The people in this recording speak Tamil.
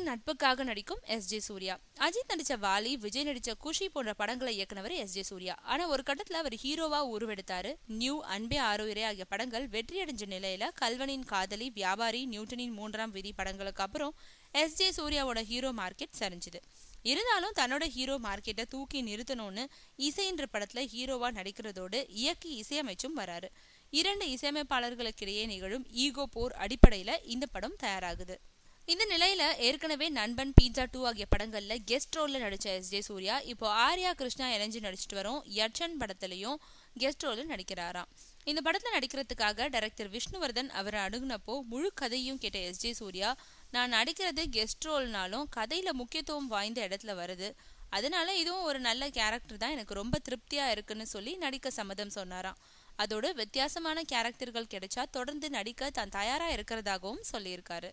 நட்புக்காக நடிக்கும் எஸ்.ஜே. சூர்யா. அஜித் நடிச்ச வாலி, விஜய் நடிச்ச குஷி போன்ற படங்களை இயக்குனவர் எஸ்.ஜே. சூர்யா. ஆனா ஒரு கட்டத்துல அவர் ஹீரோவா உருவெடுத்தாரு. நியூ, அன்பே ஆரோக்கியரே ஆகிய படங்கள் வெற்றியடைஞ்ச நிலையில கல்வனின் காதலி, வியாபாரி, நியூட்டனின் 3ஆம் விதி படங்களுக்கு அப்புறம் எஸ்.ஜே. சூர்யாவோட ஹீரோ மார்க்கெட் சரிஞ்சுது. இருந்தாலும் தன்னோட ஹீரோ மார்க்கெட்டை தூக்கி நிறுத்தணும்னு இசைன்ற படத்துல ஹீரோவா நடிக்கிறதோடு இயக்கி இசையமைச்சும் வராரு. 2 இசையமைப்பாளர்களுக்கிடையே நிகழும் ஈகோ போர் அடிப்படையில இந்த படம் தயாராகுது. இந்த நிலையில ஏற்கனவே நண்பன், பீட்சா 2 ஆகிய படங்கள்ல கெஸ்ட் ரோல்ல நடிச்ச எஸ்.ஜே. சூர்யா இப்போ ஆர்யா கிருஷ்ணா இணைஞ்சு நடிச்சிட்டு வரும் யட்சன் படத்திலையும் கெஸ்ட் ரோல்ல நடிக்கிறாராம். இந்த படத்துல நடிக்கிறதுக்காக டைரக்டர் விஷ்ணுவர்தன் அவரை அணுகுனப்போ முழு கதையும் கேட்ட எஸ்.ஜே. சூர்யா, நான் நடிக்கிறது கெஸ்ட் ரோல்னாலும் கதையில முக்கியத்துவம் வாய்ந்த இடத்துல வருது, அதனால இதுவும் ஒரு நல்ல கேரக்டர் தான், எனக்கு ரொம்ப திருப்தியா இருக்குன்னு சொல்லி நடிக்க சம்மதம் சொன்னாராம். அதோடு வித்தியாசமான கேரக்டர்கள் கிடைச்சா தொடர்ந்து நடிக்க தான் தயாரா இருக்கிறதாகவும் சொல்லியிருக்காரு.